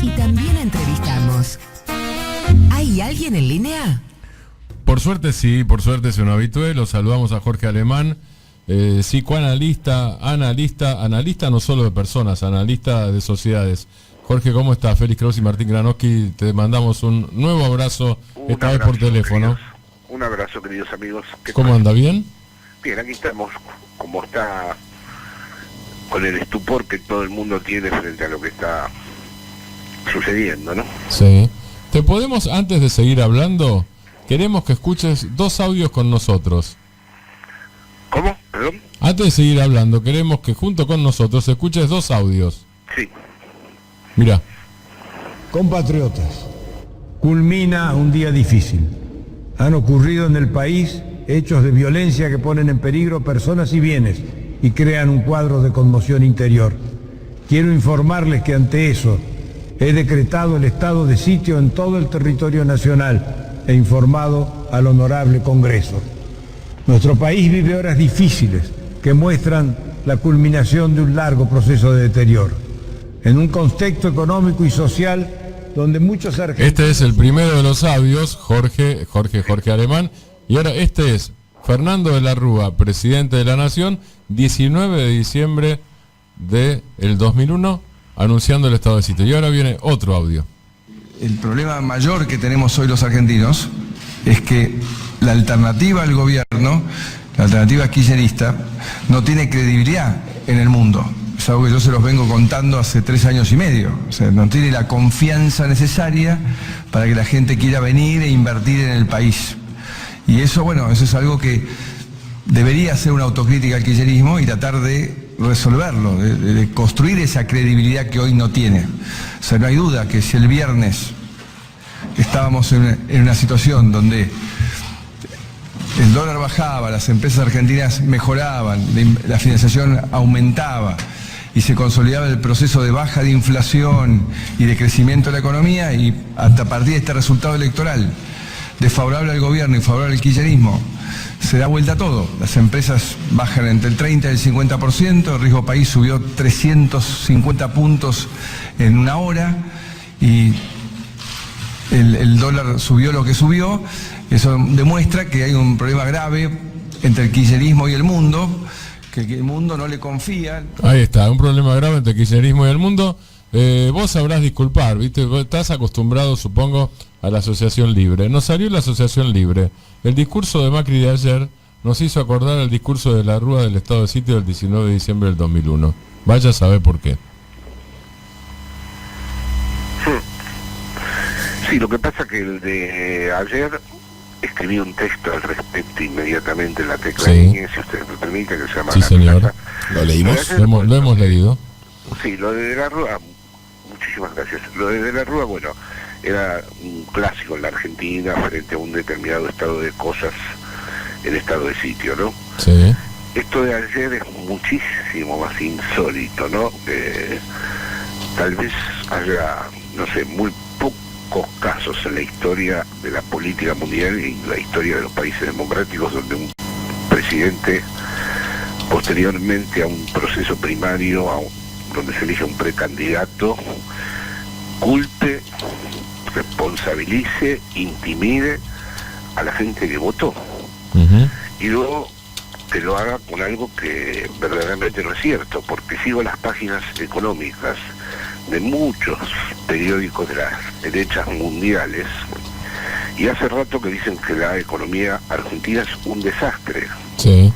y también entrevistamos. ¿Hay alguien en línea? Por suerte sí, por suerte es un habitué. Lo saludamos a Jorge Alemán, psicoanalista, analista no solo de personas, analista de sociedades. Jorge, ¿cómo estás? Félix Kraus y Martín Granowski, te mandamos un nuevo abrazo, esta vez por teléfono. Queridos, un abrazo, queridos amigos. ¿Cómo anda? ¿Bien? Bien, aquí estamos, como está, con el estupor que todo el mundo tiene frente a lo que está sucediendo, ¿no? Sí. ¿Te podemos, antes de seguir hablando, queremos que escuches 2 audios con nosotros? ¿Cómo? ¿Perdón? Antes de seguir hablando, queremos que junto con nosotros escuches 2 audios. Sí. Mira. Compatriotas, culmina un día difícil. Han ocurrido en el país hechos de violencia que ponen en peligro personas y bienes y crean un cuadro de conmoción interior. Quiero informarles que ante eso he decretado el estado de sitio en todo el territorio nacional e informado al Honorable Congreso. Nuestro país vive horas difíciles que muestran la culminación de un largo proceso de deterioro. En un contexto económico y social donde muchos argentinos... Este es el primero de los audios, Jorge Alemán, y ahora este es Fernando de la Rúa, presidente de la Nación, 19 de diciembre del 2001, anunciando el estado de sitio. Y ahora viene otro audio. El problema mayor que tenemos hoy los argentinos es que la alternativa al gobierno, la alternativa kirchnerista, no tiene credibilidad en el mundo. Es algo que yo se los vengo contando hace 3 años y medio. O sea, no tiene la confianza necesaria para que la gente quiera venir e invertir en el país. Y eso, bueno, eso es algo que debería ser una autocrítica al kirchnerismo y tratar de resolverlo, de construir esa credibilidad que hoy no tiene. O sea, no hay duda que si el viernes estábamos en una situación donde el dólar bajaba, las empresas argentinas mejoraban, la financiación aumentaba y se consolidaba el proceso de baja de inflación y de crecimiento de la economía, y hasta a partir de este resultado electoral desfavorable al gobierno y favorable al kirchnerismo, se da vuelta todo. Las empresas bajan entre el 30 y el 50%, el riesgo país subió 350 puntos en una hora y el dólar subió lo que subió. Eso demuestra que hay un problema grave entre el kirchnerismo y el mundo, que el mundo no le confía. Ahí está, un problema grave entre el kirchnerismo y el mundo. Vos sabrás disculpar, ¿viste? Vos estás acostumbrado, supongo, a la Asociación Libre. Nos salió la Asociación Libre. El discurso de Macri de ayer nos hizo acordar el discurso de la Rúa del estado de sitio del 19 de diciembre del 2001. Vaya a saber por qué. Sí, lo que pasa que el de ayer escribí un texto al respecto inmediatamente en la tecla sí. Niñez, si usted me permite, que se llama... Sí, señor. ¿Lo leímos? Lo hemos leído. Sí, lo de la Rúa, muchísimas gracias. Lo de la Rúa, bueno, era un clásico en la Argentina frente a un determinado estado de cosas, el estado de sitio, ¿no? Sí. Esto de ayer es muchísimo más insólito, ¿no? Tal vez haya, no sé, muy pocos casos en la historia de la política mundial y en la historia de los países democráticos donde un presidente, posteriormente a un proceso primario, donde se elige un precandidato, culpe, responsabilice, intimide a la gente que votó. Y luego que lo haga con algo que verdaderamente no es cierto, porque sigo las páginas económicas de muchos periódicos de las derechas mundiales y hace rato que dicen que la economía argentina es un desastre. Sí.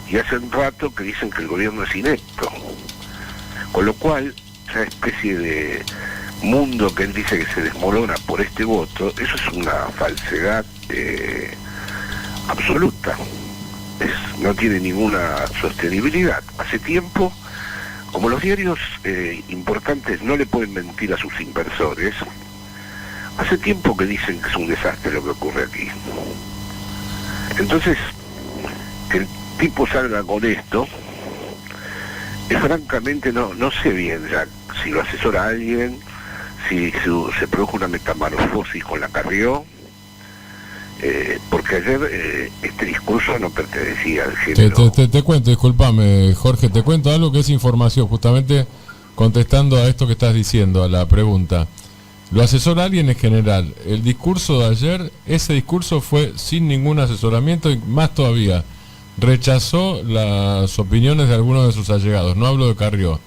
Y hace un rato que dicen que el gobierno es inepto. Con lo cual, esa especie de mundo que él dice que se desmorona por este voto, eso es una falsedad absoluta. No tiene ninguna sostenibilidad. Hace tiempo, como los diarios importantes no le pueden mentir a sus inversores, hace tiempo que dicen que es un desastre lo que ocurre aquí. Entonces, que el tipo salga con esto, francamente no sé bien ya si lo asesora alguien, si se produjo una metamorfosis con la Carrió, porque ayer este discurso no pertenecía al género. Te cuento, disculpame Jorge, te cuento algo que es información, justamente contestando a esto que estás diciendo, a la pregunta. Lo asesora alguien en general. El discurso de ayer, ese discurso fue sin ningún asesoramiento y más todavía, rechazó las opiniones de algunos de sus allegados. No hablo de Carrió,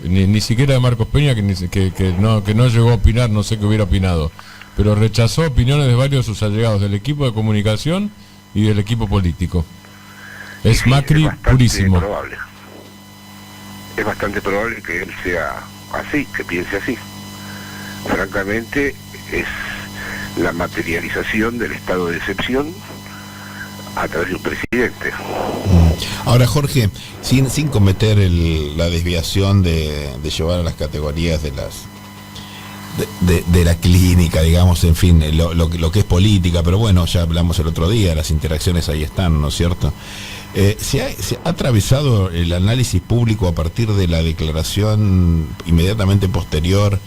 ni siquiera de Marcos Peña, que no llegó a opinar, no sé qué hubiera opinado, pero rechazó opiniones de varios de sus allegados, del equipo de comunicación y del equipo político. Es sí, Macri purísimo. Es bastante probable que él sea así, que piense así. Francamente, es la materialización del estado de excepción a través de un presidente. Ahora, Jorge, sin cometer la desviación de llevar a las categorías de la clínica, digamos, en fin, lo que es política, pero bueno, ya hablamos el otro día, las interacciones ahí están, ¿no es cierto? ¿Se ha atravesado el análisis público a partir de la declaración inmediatamente posterior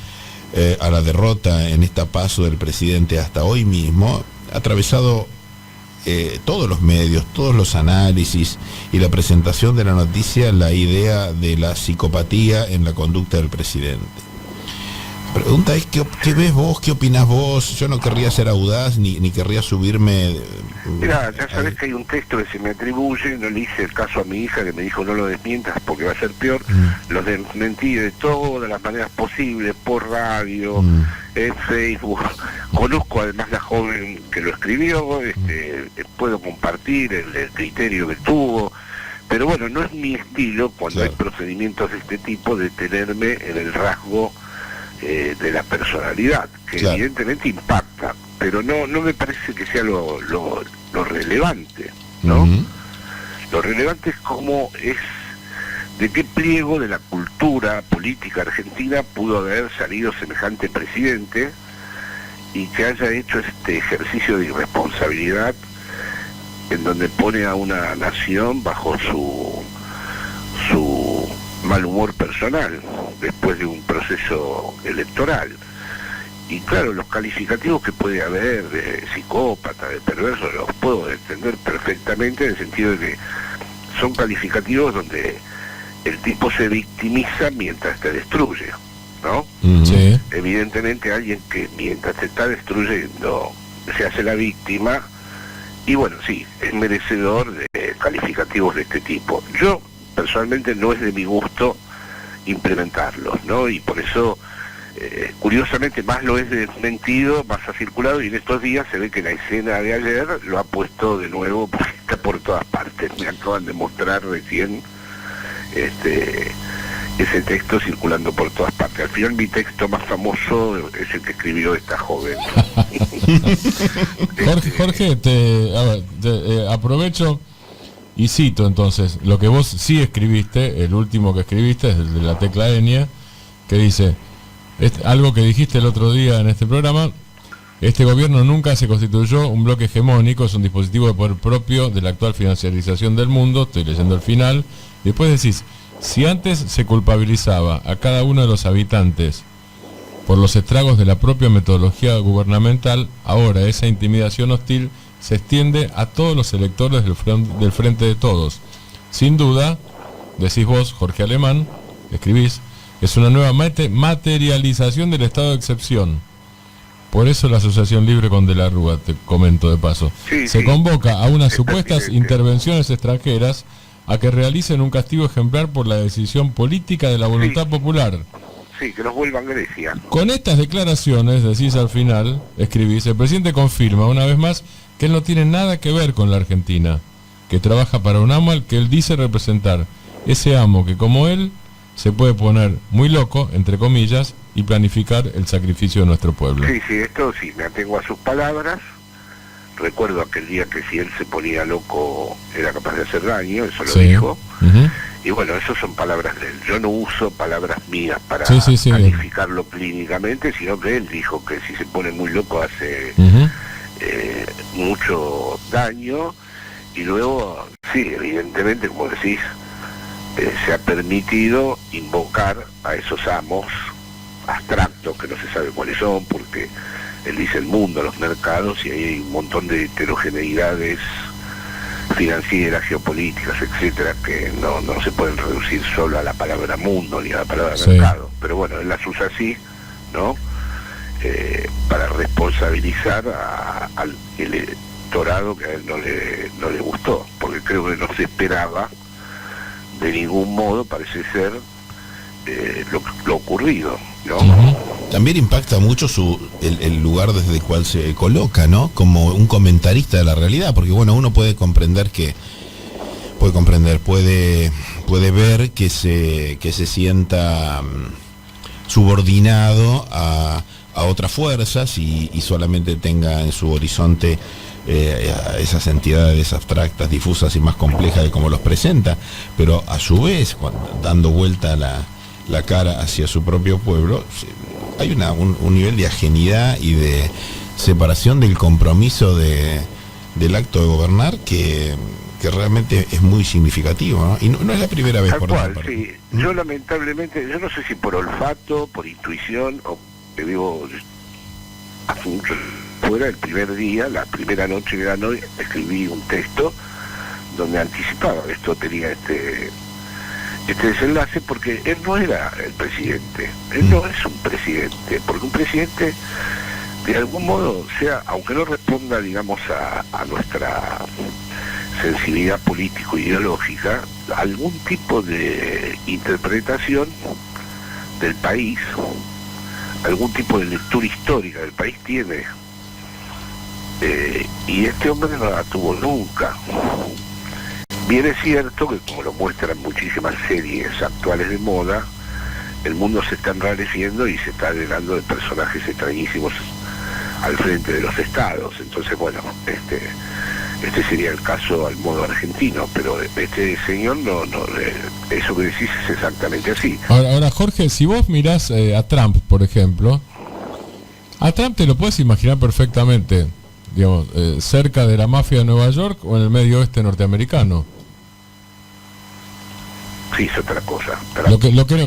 a la derrota en esta PASO del presidente hasta hoy mismo? Ha atravesado todos los medios, todos los análisis y la presentación de la noticia, la idea de la psicopatía en la conducta del presidente. La pregunta es, ¿qué ves vos? ¿Qué opinás vos? Yo no querría ser audaz, ni querría subirme... Mira, ya sabés que hay un texto que se me atribuye, no le hice el caso a mi hija que me dijo no lo desmientas porque va a ser peor, los desmentí de todas las maneras posibles, por radio, en Facebook. Conozco además la joven que lo escribió, puedo compartir el criterio que tuvo, pero bueno, no es mi estilo cuando hay procedimientos de este tipo detenerme en el rasgo de la personalidad, que evidentemente impacta, pero no me parece que sea lo relevante, ¿no? Lo relevante es cómo de qué pliego de la cultura política argentina pudo haber salido semejante presidente y que haya hecho este ejercicio de irresponsabilidad en donde pone a una nación bajo su mal humor personal después de un proceso electoral. Y claro, los calificativos que puede haber de psicópata, de perverso, los puedo entender perfectamente en el sentido de que son calificativos donde el tipo se victimiza mientras te destruye, ¿no? Sí. Evidentemente alguien que mientras te está destruyendo se hace la víctima, y bueno, sí, es merecedor de calificativos de este tipo. Yo personalmente no es de mi gusto implementarlos, ¿no? Y por eso, curiosamente, más lo es desmentido, más ha circulado, y en estos días se ve que la escena de ayer lo ha puesto de nuevo, porque está por todas partes. Me acaban de mostrar recién ese texto circulando por todas partes. Al final mi texto más famoso es el que escribió esta joven. Jorge, aprovecho y cito entonces lo que vos sí escribiste, el último que escribiste es el de la tecla Enia, que dice, algo que dijiste el otro día en este programa: este gobierno nunca se constituyó un bloque hegemónico, es un dispositivo de poder propio de la actual financiarización del mundo. Estoy leyendo el final. Después decís, si antes se culpabilizaba a cada uno de los habitantes por los estragos de la propia metodología gubernamental, ahora esa intimidación hostil se extiende a todos los electores del Frente de Todos. Sin duda, decís vos, Jorge Alemán, escribís, es una nueva materialización del estado de excepción. Por eso la Asociación Libre con De la Rúa, te comento de paso, se convoca a unas supuestas intervenciones extranjeras a que realicen un castigo ejemplar por la decisión política de la voluntad popular. Sí, que los vuelvan Grecia. Con estas declaraciones, decís al final, escribís, el presidente confirma una vez más que él no tiene nada que ver con la Argentina, que trabaja para un amo al que él dice representar, ese amo que como él se puede poner muy loco, entre comillas, y planificar el sacrificio de nuestro pueblo. Sí, esto sí, me atengo a sus palabras. Recuerdo aquel día que si él se ponía loco era capaz de hacer daño, eso lo dijo. Y bueno, esas son palabras de él. Yo no uso palabras mías para calificarlo clínicamente, sino que él dijo que si se pone muy loco hace mucho daño. Y luego, sí, evidentemente, como decís, se ha permitido invocar a esos amos abstractos que no se sabe cuáles son, porque él dice el mundo, los mercados, y ahí hay un montón de heterogeneidades financieras, geopolíticas, etcétera, que no se pueden reducir solo a la palabra mundo ni a la palabra mercado. Pero bueno, él las usa así, ¿no? Para responsabilizar al electorado que a él no le gustó, porque creo que no se esperaba de ningún modo, parece ser, lo ocurrido, ¿no? También impacta mucho el lugar desde el cual se coloca, ¿no? Como un comentarista de la realidad, porque bueno, uno puede comprender puede ver que se sienta subordinado a otras fuerzas y solamente tenga en su horizonte a esas entidades abstractas, difusas y más complejas de cómo los presenta, pero a su vez, dando vuelta la cara hacia su propio pueblo, hay un nivel de ajenidad y de separación del compromiso del acto de gobernar que realmente es muy significativo, ¿no? Y no es la primera vez. Tal por cual, ejemplo. sí. Yo lamentablemente, yo no sé si por olfato, por intuición, o te digo, hace mucho fuera, el primer día, la primera noche de la noche, escribí un texto donde anticipaba que esto tenía este desenlace, porque él no era el presidente, él no es un presidente, porque un presidente de algún modo, sea, aunque no responda, digamos, a nuestra sensibilidad político-ideológica, algún tipo de interpretación del país, algún tipo de lectura histórica del país tiene, y este hombre no la tuvo nunca. Bien es cierto que, como lo muestran muchísimas series actuales de moda, el mundo se está enrareciendo y se está llenando de personajes extrañísimos al frente de los estados. Entonces, bueno, este sería el caso al modo argentino, pero este señor eso que decís es exactamente así. Ahora Jorge, si vos mirás a Trump, por ejemplo, a Trump te lo puedes imaginar perfectamente, digamos, cerca de la mafia de Nueva York o en el medio oeste norteamericano. Sí, es otra cosa.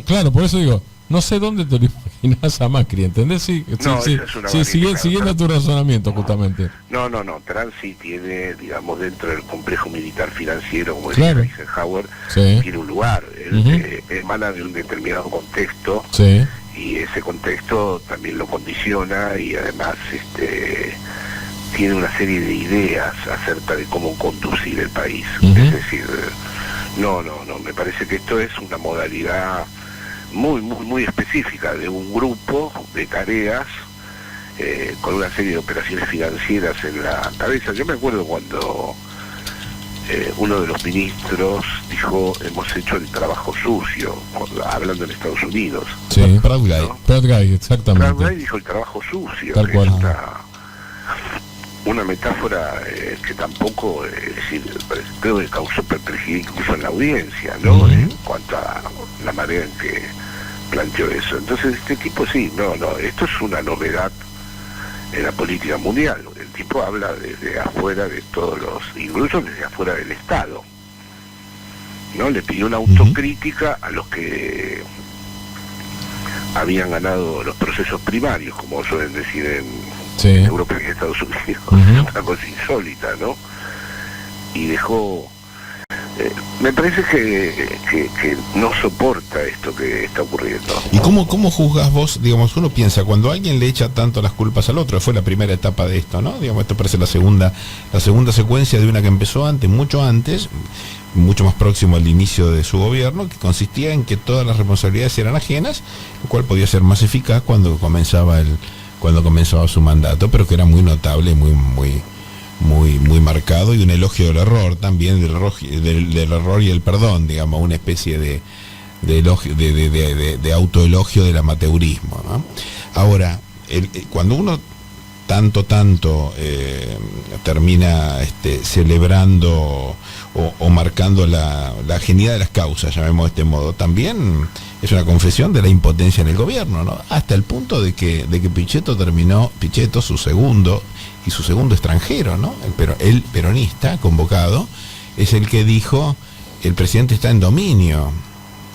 Claro, por eso digo, no sé dónde te lo imaginas a Macri, ¿entendés? Siguiendo tu razonamiento, justamente. No, Trump sí tiene, digamos, dentro del complejo militar financiero, como claro. decía Eisenhower, sí. tiene un lugar. Él emana de un determinado contexto, sí. Y ese contexto también lo condiciona, y además tiene una serie de ideas acerca de cómo conducir el país. Es decir, no, me parece que esto es una modalidad muy específica de un grupo de tareas con una serie de operaciones financieras en la cabeza. Yo me acuerdo cuando uno de los ministros dijo: hemos hecho el trabajo sucio, hablando en Estados Unidos. Sí, Proud Guy, exactamente. Proud Guy dijo el trabajo sucio. Tal cual. Una metáfora que tampoco, es decir, creo que causó perplejidad incluso en la audiencia, ¿no? En cuanto a la manera en que planteó eso. Entonces este tipo sí, esto es una novedad en la política mundial. El tipo habla desde afuera de todos incluso desde afuera del Estado, ¿no? Le pidió una autocrítica a los que habían ganado los procesos primarios, como suelen decir en Europa y en Estados Unidos. Una cosa insólita, ¿no? Y dejó... me parece que no soporta esto que está ocurriendo. ¿Y cómo juzgas vos? Digamos, uno piensa, cuando alguien le echa tanto las culpas al otro, fue la primera etapa de esto, ¿no? Digamos, esto parece la segunda secuencia de una que empezó mucho antes, mucho más próximo al inicio de su gobierno, que consistía en que todas las responsabilidades eran ajenas, lo cual podía ser más eficaz cuando comenzaba su mandato, pero que era muy notable, muy marcado, y un elogio del error también, del error y el perdón, digamos, una especie de autoelogio del amateurismo, ¿no? Ahora, cuando uno tanto termina celebrando o marcando la genialidad de las causas, llamemos de este modo, también es una confesión de la impotencia en el gobierno, ¿no? Hasta el punto de que Pichetto, su segundo extranjero, ¿no? El peronista convocado, es el que dijo: el presidente está en dominio.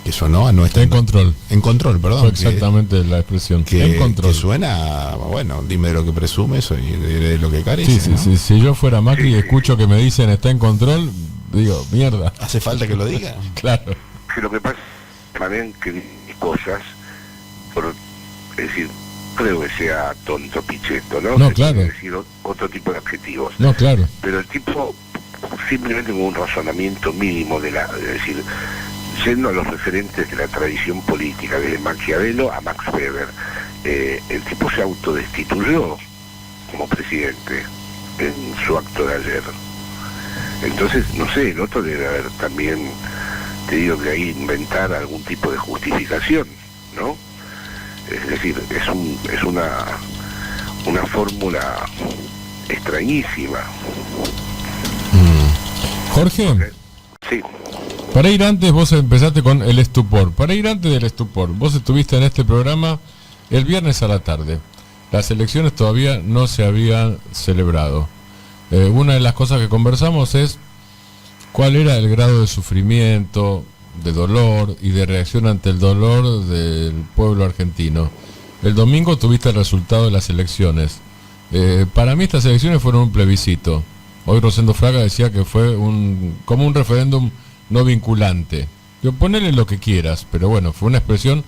que sonó a nuestra... En control. En control, perdón. Fue exactamente la expresión. En control. Que suena, bueno, dime de lo que presumes y de lo que carece. Sí, ¿no? sí, si yo fuera Macri y escucho que me dicen está en control, digo, mierda. ¿Hace falta que lo diga? Claro. Que lo que pasa también que dice cosas, es decir, creo que sea tonto, picheto, ¿no? No, Se claro. puede decir otro tipo de adjetivos. No, claro. Pero el tipo simplemente con un razonamiento mínimo es decir, yendo a los referentes de la tradición política, desde Maquiavelo a Max Weber, el tipo se autodestituyó como presidente en su acto de ayer. Entonces, no sé, el otro debe haber también tenido que ahí inventar algún tipo de justificación, ¿no? Es decir, es una fórmula extrañísima. Jorge, Sí. para ir antes vos empezaste con el estupor. Para ir antes del estupor, vos estuviste en este programa el viernes a la tarde. Las elecciones todavía no se habían celebrado. Una de las cosas que conversamos es cuál era el grado de sufrimiento, de dolor y de reacción ante el dolor del pueblo argentino. El domingo tuviste el resultado de las elecciones. Para mí estas elecciones fueron un plebiscito. Hoy Rosendo Fraga decía que fue como un referéndum no vinculante. Yo ponele lo que quieras, pero bueno, fue una expresión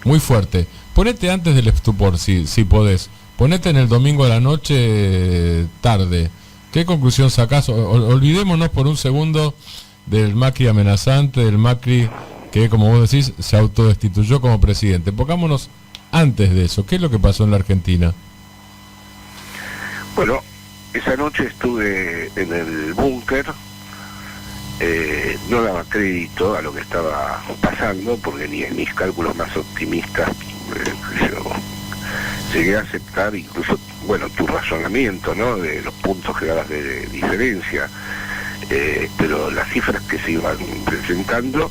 muy fuerte. Ponete antes del estupor, si podés. Ponete en el domingo a la noche tarde. ¿Qué conclusión sacás? Olvidémonos por un segundo del Macri amenazante, del Macri que, como vos decís, se autodestituyó como presidente. Pongámonos antes de eso. ¿Qué es lo que pasó en la Argentina? Bueno, esa noche estuve en el búnker, no daba crédito a lo que estaba pasando, porque ni en mis cálculos más optimistas yo llegué a aceptar incluso, bueno, tu razonamiento, ¿no?, de los puntos que dabas de diferencia, pero las cifras que se iban presentando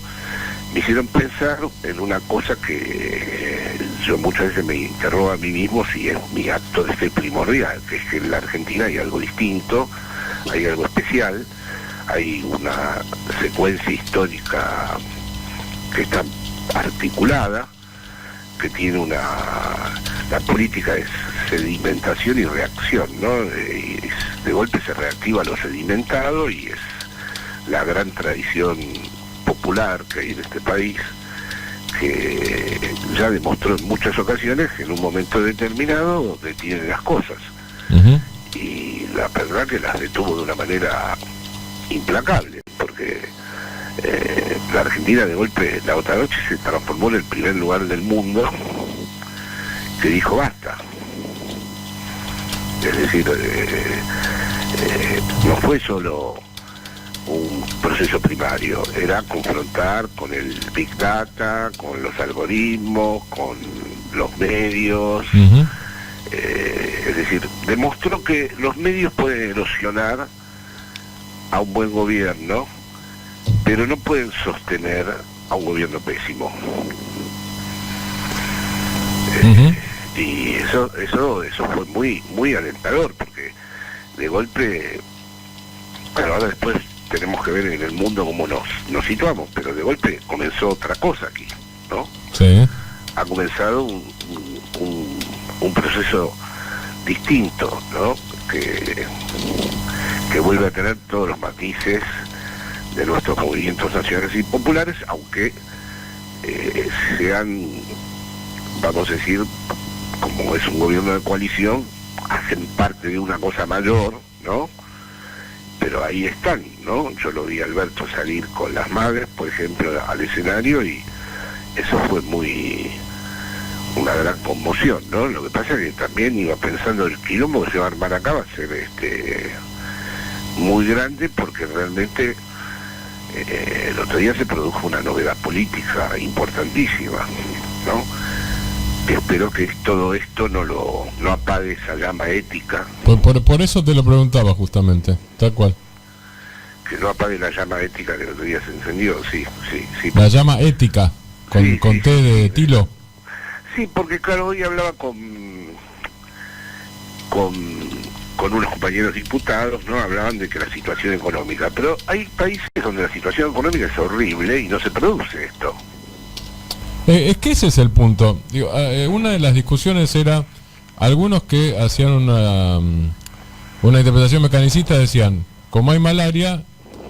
me hicieron pensar en una cosa que yo muchas veces me interrogo a mí mismo si es mi acto de fe primordial, que es que en la Argentina hay algo distinto, hay algo especial, hay una secuencia histórica que está articulada, que tiene la política es sedimentación y reacción, ¿no? De golpe se reactiva lo sedimentado y es la gran tradición popular que hay en este país, que ya demostró en muchas ocasiones que en un momento determinado detiene las cosas. Uh-huh. Y la verdad que las detuvo de una manera implacable, porque la Argentina de golpe la otra noche se transformó en el primer lugar del mundo que dijo basta. Es decir, no fue solo un proceso primario, era confrontar con el Big Data, con los algoritmos, con los medios. Uh-huh. Es decir, demostró que los medios pueden erosionar a un buen gobierno, pero no pueden sostener a un gobierno pésimo. Uh-huh. Y eso fue muy alentador, porque de golpe, claro, ahora después tenemos que ver en el mundo cómo nos situamos, pero de golpe comenzó otra cosa aquí, ¿no? Sí. Ha comenzado un proceso distinto, ¿no? Que vuelve a tener todos los matices de nuestros movimientos nacionales y populares, aunque sean, vamos a decir, como es un gobierno de coalición, hacen parte de una cosa mayor, ¿no? Pero ahí están, ¿no? Yo lo vi a Alberto salir con las madres, por ejemplo, al escenario, y eso fue una gran conmoción, ¿no? Lo que pasa es que también iba pensando el quilombo que se va a armar acá va a ser muy grande, porque realmente el otro día se produjo una novedad política importantísima, ¿no? Espero que todo esto no apague esa llama ética. Por eso te lo preguntaba justamente, tal cual. Que no apague la llama ética que el otro día se encendió, sí. La llama ética, con T de Tilo. Sí, porque claro, hoy hablaba con con unos compañeros diputados, ¿no? Hablaban de que la situación económica, pero hay países donde la situación económica es horrible y no se produce esto. Es que ese es el punto. Digo, una de las discusiones era, algunos que hacían una interpretación mecanicista decían, como hay malaria,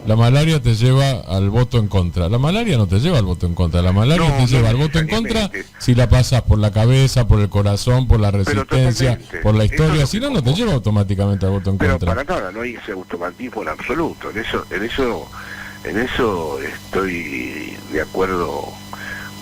la malaria te lleva al voto en contra. La malaria no te lleva al voto en contra, la malaria te lleva al voto en contra si la pasas por la cabeza, por el corazón, por la resistencia, por la historia, si no, no te lleva automáticamente al voto en contra. Pero para nada, no hay ese automatismo en absoluto, en eso estoy de acuerdo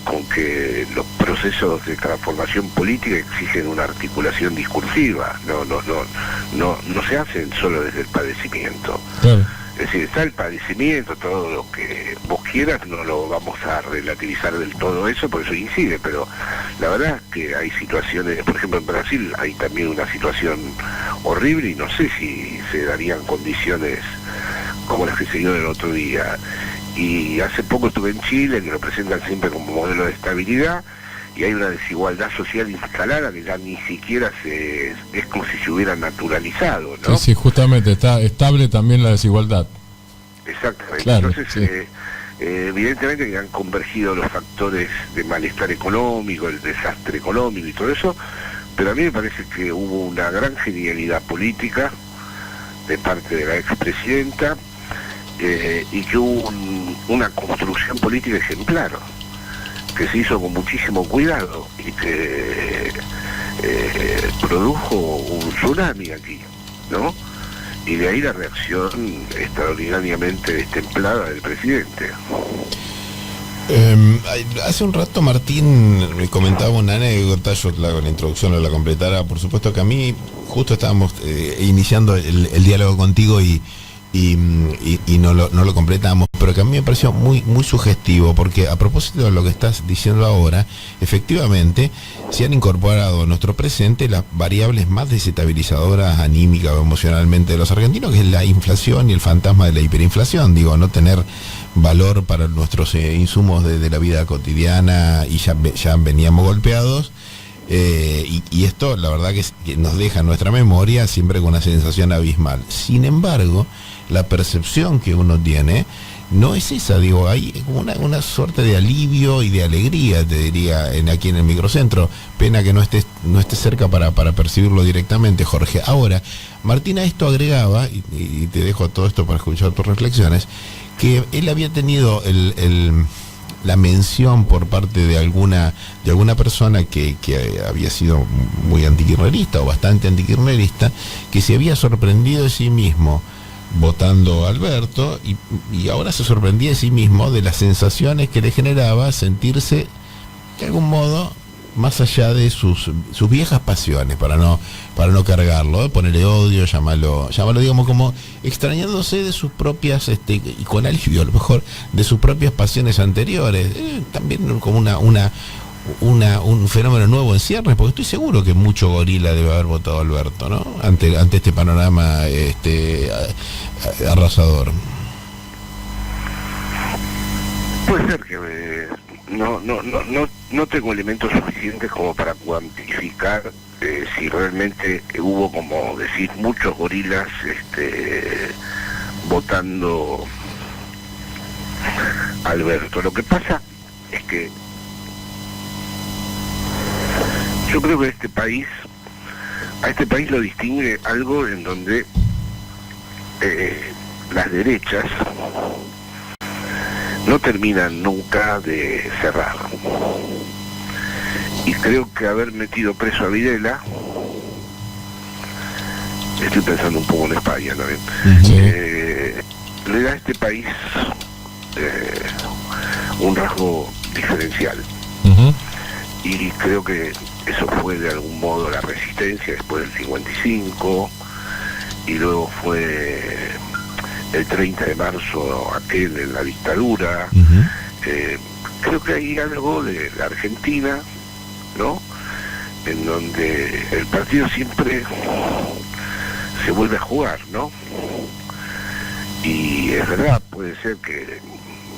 con que los procesos de transformación política exigen una articulación discursiva, no se hacen solo desde el padecimiento. Claro. Es decir, está el padecimiento, todo lo que vos quieras, no lo vamos a relativizar del todo eso, por eso incide, pero la verdad es que hay situaciones, por ejemplo en Brasil hay también una situación horrible y no sé si se darían condiciones como las que se dieron el otro día. Y hace poco estuve en Chile, que lo presentan siempre como modelo de estabilidad, y hay una desigualdad social instalada que ya ni siquiera es como si se hubiera naturalizado, ¿no? Sí, justamente, está estable también la desigualdad. Exactamente. Claro, Entonces, sí. evidentemente que han convergido los factores de malestar económico, el desastre económico y todo eso, pero a mí me parece que hubo una gran genialidad política de parte de la expresidenta, y que hubo una construcción política ejemplar, que se hizo con muchísimo cuidado y que produjo un tsunami aquí, ¿no? Y de ahí la reacción extraordinariamente destemplada del presidente. Hace un rato Martín me comentaba una anécdota, yo con la introducción no la completara, por supuesto que a mí justo estábamos iniciando el diálogo contigo y no lo completamos, pero que a mí me pareció muy sugestivo, porque a propósito de lo que estás diciendo ahora, efectivamente se han incorporado a nuestro presente las variables más desestabilizadoras anímica o emocionalmente de los argentinos, que es la inflación y el fantasma de la hiperinflación, digo, no tener valor para nuestros insumos de la vida cotidiana, y ya veníamos golpeados. Y esto la verdad que nos deja en nuestra memoria siempre con una sensación abismal. Sin embargo, la percepción que uno tiene no es esa, digo, hay como una suerte de alivio y de alegría, te diría, aquí en el microcentro. Pena que no estés cerca para percibirlo directamente, Jorge. Ahora, Martina esto agregaba, y te dejo todo esto para escuchar tus reflexiones, que él había tenido la mención por parte de alguna persona que había sido muy antikirchnerista o bastante antikirchnerista, que se había sorprendido de sí mismo votando a Alberto y ahora se sorprendía de sí mismo de las sensaciones que le generaba sentirse de algún modo más allá de sus viejas pasiones, para no cargarlo, ponerle odio, llamarlo digamos como extrañándose de sus propias, y con alivio a lo mejor, de sus propias pasiones anteriores, también como un fenómeno nuevo en ciernes, porque estoy seguro que mucho gorila debe haber votado a Alberto, ¿no? Ante este panorama arrasador. Puede ser que no tengo elementos suficientes como para cuantificar si realmente hubo, como decir, muchos gorilas votando a Alberto. Lo que pasa es que yo creo que a este país lo distingue algo en donde las derechas no terminan nunca de cerrar. Y creo que haber metido preso a Videla, estoy pensando un poco en España también, le da a este país un rasgo diferencial. Y creo que eso fue de algún modo la resistencia después del 55, y luego fue el 30 de marzo aquel en la dictadura. Creo que hay algo de la Argentina, ¿no?, en donde el partido siempre se vuelve a jugar, ¿no? Y es verdad, puede ser que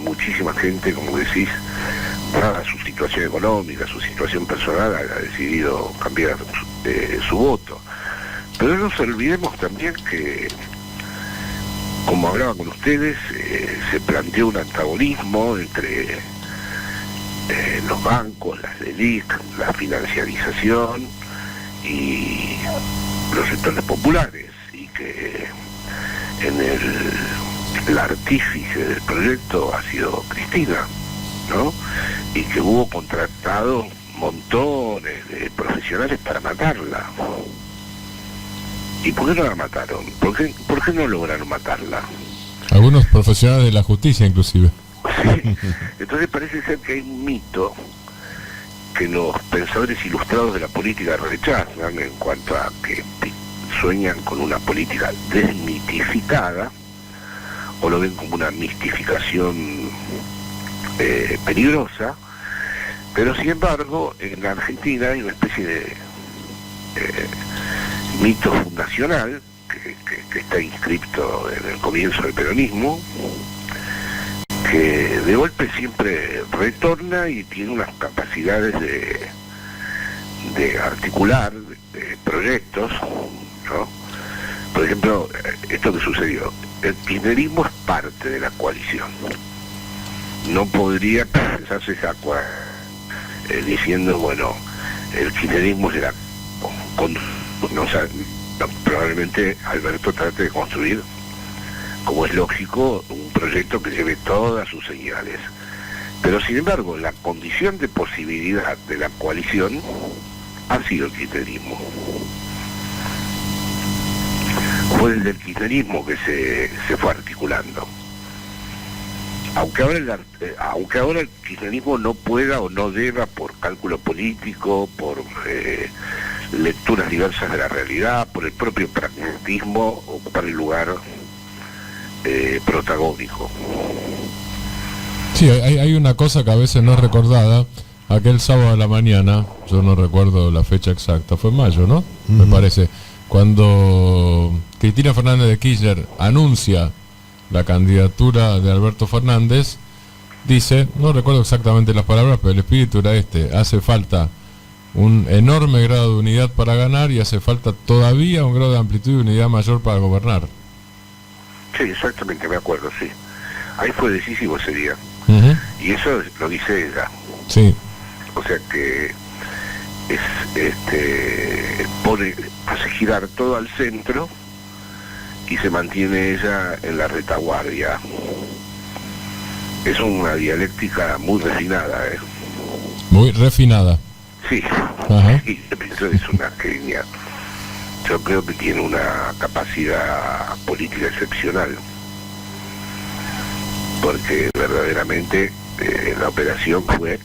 muchísima gente, como decís, dada su situación económica, su situación personal, ha decidido cambiar su voto. Pero no nos olvidemos también que, como hablaba con ustedes, se planteó un antagonismo entre los bancos, las LELIC, la financiarización y los sectores populares, y que en el artífice del proyecto ha sido Cristina, ¿no? Y que hubo contratado montones de profesionales para matarla. ¿Y por qué no la mataron? ¿Por qué no lograron matarla? Algunos profesionales de la justicia inclusive. Sí. Entonces parece ser que hay un mito que los pensadores ilustrados de la política rechazan, en cuanto a que sueñan con una política desmitificada, o lo ven como una mistificación peligrosa. Pero sin embargo, en la Argentina hay una especie de mito fundacional que está inscripto en el comienzo del peronismo, que de golpe siempre retorna y tiene unas capacidades de articular proyectos, ¿no? Por ejemplo, esto que sucedió, el kirchnerismo es parte de la coalición. No podría pensarse esa diciendo, bueno, el kirchnerismo será probablemente Alberto trate de construir, como es lógico, un proyecto que lleve todas sus señales. Pero sin embargo, la condición de posibilidad de la coalición ha sido el kirchnerismo. Fue desde el kirchnerismo que se fue articulando. Aunque ahora el kirchnerismo no pueda o no deba, por cálculo político, por lecturas diversas de la realidad, por el propio pragmatismo, ocupar el lugar protagónico. Sí, hay una cosa que a veces no es recordada. Aquel sábado a la mañana, yo no recuerdo la fecha exacta, fue en mayo, ¿no? Me parece, cuando Cristina Fernández de Kirchner anuncia la candidatura de Alberto Fernández, dice, no recuerdo exactamente las palabras, pero el espíritu era hace falta un enorme grado de unidad para ganar y hace falta todavía un grado de amplitud y unidad mayor para gobernar. Sí, exactamente, me acuerdo, sí. Ahí fue decisivo ese día. Y eso lo dice ella. Sí. O sea que hace girar todo al centro y se mantiene ella en la retaguardia. Es una dialéctica muy refinada, Muy refinada. Sí. Ajá. Y eso es una genia. Yo creo que tiene una capacidad política excepcional, porque verdaderamente la operación fue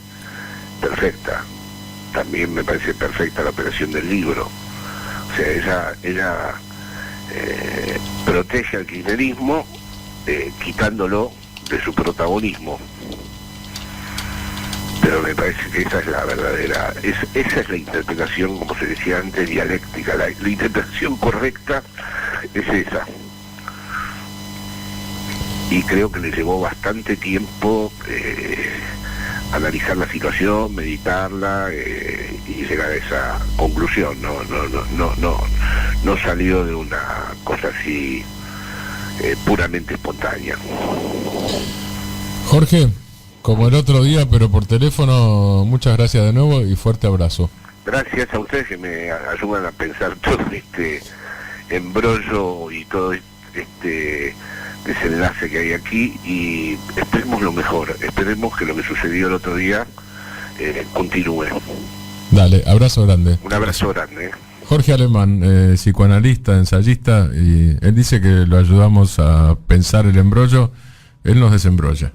perfecta. También me parece perfecta la operación del libro. O sea, ella protege al kirchnerismo quitándolo de su protagonismo. Pero me parece que esa es la verdadera, esa es la interpretación, como se decía antes, dialéctica. La interpretación correcta es esa. Y creo que le llevó bastante tiempo analizar la situación, meditarla y llegar a esa conclusión. No salió de una cosa así puramente espontánea. Jorge, como el otro día, pero por teléfono, muchas gracias de nuevo y fuerte abrazo. Gracias a ustedes que me ayudan a pensar todo este embrollo y todo este desenlace que hay aquí, y esperemos lo mejor, esperemos que lo que sucedió el otro día continúe. Dale, abrazo grande. Un abrazo grande. Jorge Alemán, psicoanalista, ensayista, y él dice que lo ayudamos a pensar el embrollo, él nos desembrolla.